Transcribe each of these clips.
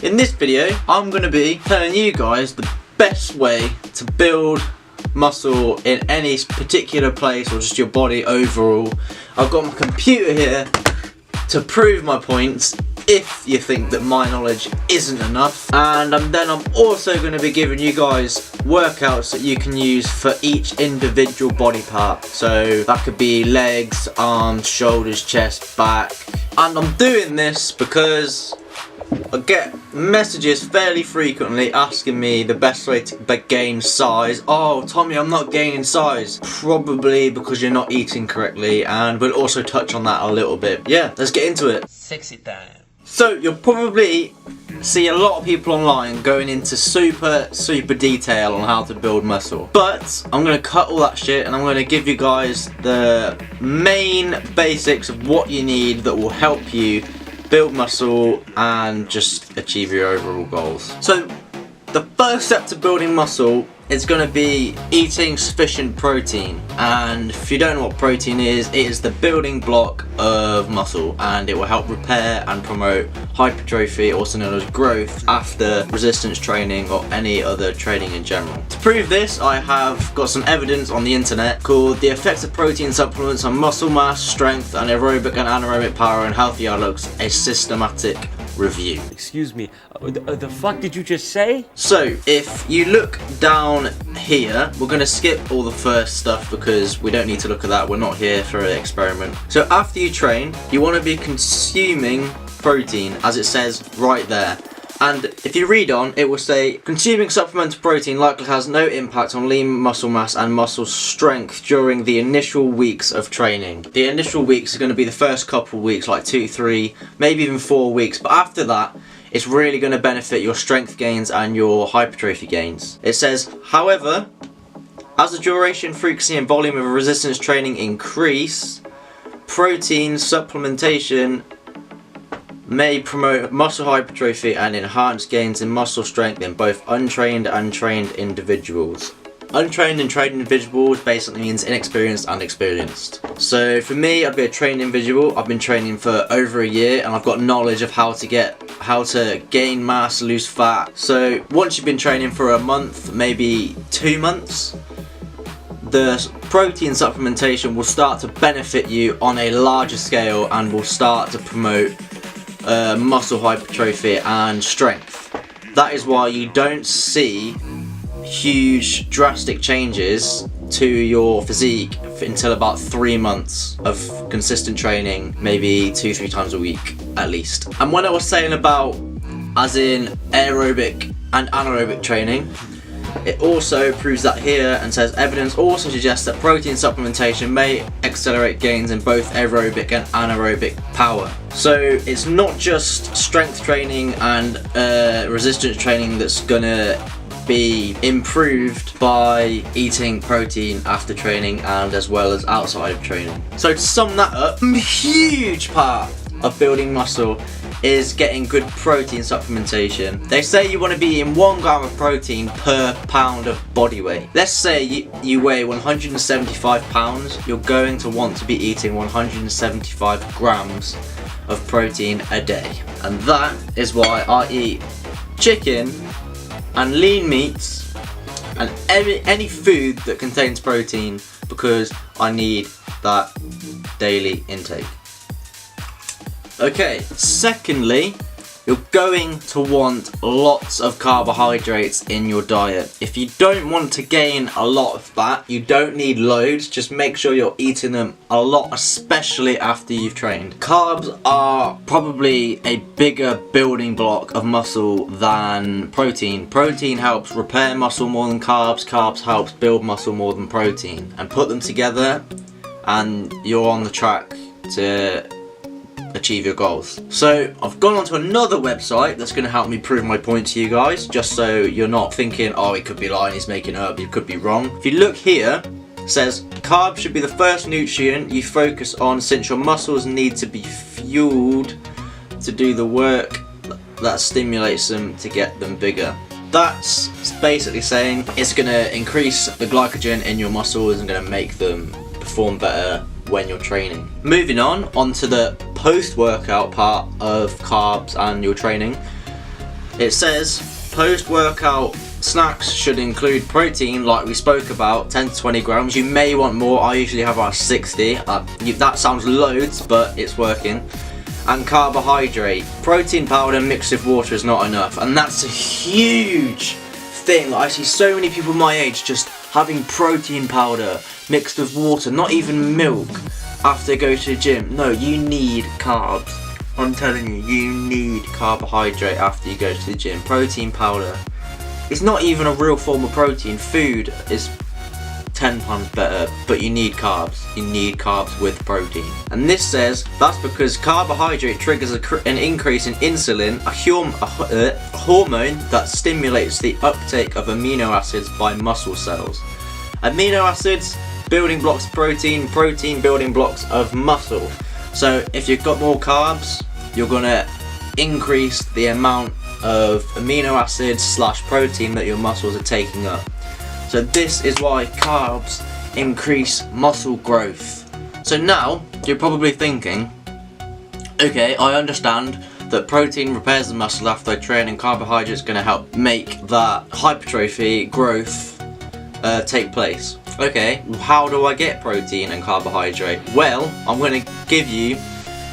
In this video, I'm going to be telling you guys the best way to build muscle in any particular place or just your body overall. I've got my computer here to prove my points if you think that my knowledge isn't enough, and then I'm also going to be giving you guys workouts that you can use for each individual body part. So that could be legs, arms, shoulders, chest, back. And I'm doing this because I get messages fairly frequently asking me the best way to gain size. Oh, Tommy, I'm not gaining size. Probably because you're not eating correctly, and we'll also touch on that a little bit. Yeah, let's get into it. Sexy time. So you'll probably see a lot of people online going into super detail on how to build muscle, but I'm going to cut all that shit and I'm going to give you guys the main basics of what you need that will help you build muscle and just achieve your overall goals. So the first step to building muscle is going to be eating sufficient protein, and if you don't know what protein is, it is the building block of muscle, and it will help repair and promote hypertrophy, also known as growth, after resistance training or any other training in general. To prove this, I have got some evidence on the internet called The Effects of Protein Supplements on Muscle Mass, Strength and Aerobic and Anaerobic Power and Healthy Adults, a systematic review. Excuse me, the fuck did you just say? So if you look down here, we're going to skip all the first stuff because we don't need to look at that. We're not here for an experiment. So after you train, you want to be consuming protein, as it says right there. And if you read on, it will say, consuming supplemental protein likely has no impact on lean muscle mass and muscle strength during the initial weeks of training. The initial weeks are going to be the first couple of weeks, like 2, 3, maybe even 4 weeks. But after that, it's really going to benefit your strength gains and your hypertrophy gains. It says, however, as the duration, frequency and volume of resistance training increase, protein supplementation may promote muscle hypertrophy and enhance gains in muscle strength in both untrained and trained individuals. Untrained and trained individuals basically means inexperienced and experienced. So for me, I'd be a trained individual. I've been training for over a year and I've got knowledge of how to gain mass, lose fat. So once you've been training for a month, maybe 2 months, the protein supplementation will start to benefit you on a larger scale and will start to promote muscle hypertrophy and strength. That is why you don't see huge drastic changes to your physique until about 3 months of consistent training, maybe 2-3 times a week at least. And when I was saying about as in aerobic and anaerobic training, it also proves that here and says evidence also suggests that protein supplementation may accelerate gains in both aerobic and anaerobic power. So it's not just strength training and resistance training that's gonna be improved by eating protein after training and as well as outside of training. So to sum that up, a huge part of building muscle is getting good protein supplementation. They say you want to be in 1 gram of protein per pound of body weight. Let's say you weigh 175 pounds, you're going to want to be eating 175 grams of protein a day. And that is why I eat chicken and lean meats and any food that contains protein, because I need that daily intake. Okay, secondly, you're going to want lots of carbohydrates in your diet. If you don't want to gain a lot of fat, you don't need loads, just make sure you're eating them a lot, especially after you've trained. Carbs are probably a bigger building block of muscle than protein. Protein helps repair muscle more than carbs, carbs helps build muscle more than protein. And put them together and you're on the track to achieve your goals. So I've gone onto another website that's going to help me prove my point to you guys, just so you're not thinking, oh, he could be lying, he's making it up, he could be wrong. If you look here, it says carbs should be the first nutrient you focus on since your muscles need to be fueled to do the work that stimulates them to get them bigger. That's basically saying it's going to increase the glycogen in your muscles and going to make them perform better when you're training. Moving on to the post-workout part of carbs and your training. It says post-workout snacks should include protein, like we spoke about, 10 to 20 grams. You may want more. I usually have about 60. That sounds loads, but it's working. And carbohydrate. Protein powder mixed with water is not enough, and that's a huge thing. I see so many people my age just having protein powder mixed with water, not even milk, after they go to the gym. No, you need carbs. I'm telling you, you need carbohydrate after you go to the gym. Protein powder. It's not even a real form of protein. Food is 10 times better, but you need carbs. You need carbs with protein. And this says that's because carbohydrate triggers an increase in insulin, a hormone that stimulates the uptake of amino acids by muscle cells. Amino acids, building blocks of protein, protein building blocks of muscle. So if you've got more carbs, you're gonna increase the amount of amino acids / protein that your muscles are taking up. So this is why carbs increase muscle growth. So now you're probably thinking, okay, I understand that protein repairs the muscle after I train, and carbohydrates going to help make that hypertrophy growth take place. Okay, how do I get protein and carbohydrate? Well, I'm going to give you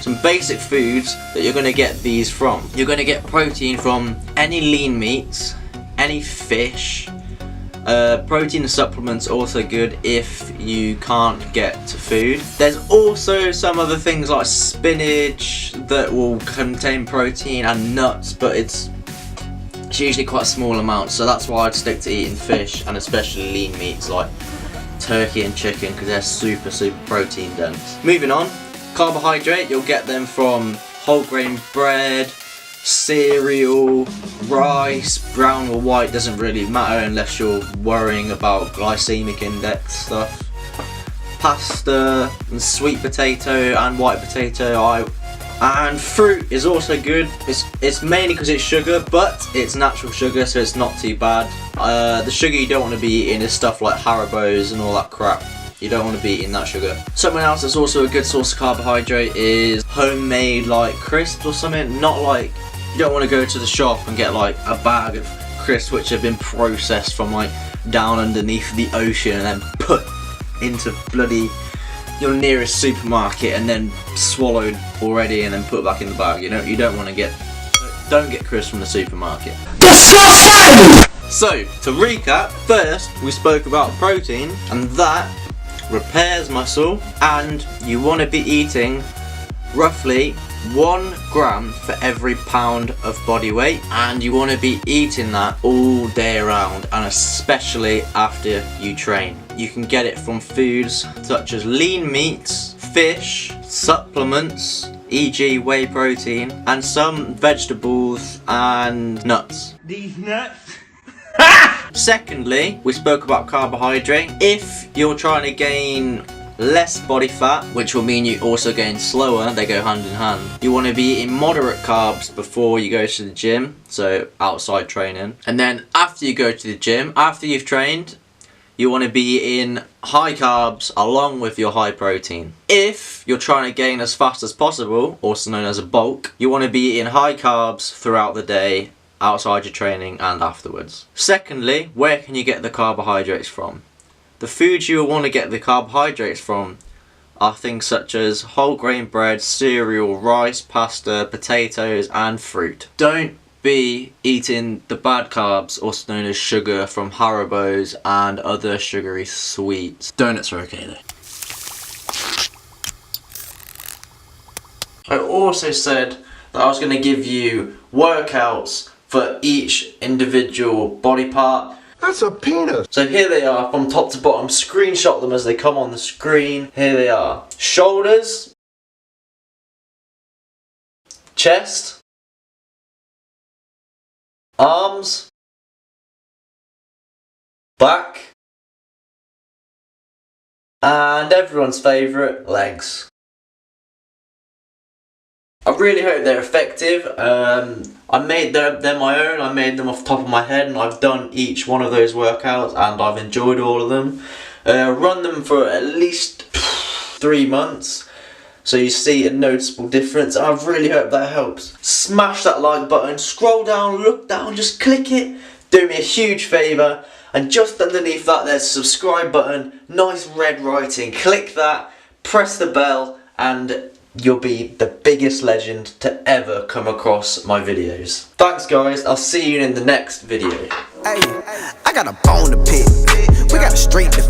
some basic foods that you're going to get these from. You're going to get protein from any lean meats, any fish. Protein supplements also good if you can't get to food. There's also some other things like spinach that will contain protein, and nuts, but it's usually quite a small amount, so that's why I'd stick to eating fish, and especially lean meats like turkey and chicken, because they're super protein dense. Moving on, carbohydrate, you'll get them from whole grain bread, cereal, rice, brown or white, doesn't really matter unless you're worrying about glycemic index stuff. Pasta and sweet potato and white potato. And fruit is also good. It's mainly because it's sugar, but it's natural sugar, so it's not too bad. The sugar you don't want to be eating is stuff like Haribo's and all that crap. You don't want to be eating that sugar. Something else that's also a good source of carbohydrate is homemade like crisps or something. Not like, you don't want to go to the shop and get like a bag of crisps which have been processed from like down underneath the ocean and then put into bloody your nearest supermarket and then swallowed already and then put back in the bag. You don't want to don't get crisps from the supermarket. So to recap, first we spoke about protein, and that repairs muscle, and you want to be eating roughly 1 gram for every pound of body weight, and you want to be eating that all day around, and especially after you train. You can get it from foods such as lean meats, fish, supplements, e.g. whey protein, and some vegetables and nuts. These nuts? Secondly, we spoke about carbohydrate. If you're trying to gain less body fat, which will mean you also gain slower, they go hand in hand. You want to be eating moderate carbs before you go to the gym, so outside training. And then after you go to the gym, after you've trained, you want to be eating high carbs along with your high protein. If you're trying to gain as fast as possible, also known as a bulk, you want to be eating high carbs throughout the day, outside your training and afterwards. Secondly, where can you get the carbohydrates from? The foods you will want to get the carbohydrates from are things such as whole grain bread, cereal, rice, pasta, potatoes and fruit. Don't be eating the bad carbs, also known as sugar, from Haribo's and other sugary sweets. Donuts are okay though. I also said that I was going to give you workouts for each individual body part. That's a penis. So here they are from top to bottom. Screenshot them as they come on the screen. Here they are. Shoulders, chest, arms, back, and everyone's favourite, legs. I really hope they're effective. I made they're my own. I made them off the top of my head, and I've done each one of those workouts and I've enjoyed all of them. Run them for at least 3 months, so you see a noticeable difference. I really hope that helps. Smash that like button, scroll down, look down, just click it. Do me a huge favour, and just underneath that there's a subscribe button, nice red writing. Click that, press the bell, and you'll be the biggest legend to ever come across my videos. Thanks guys, I'll see you in the next video. Hey, I got a bone to pick. We got a street to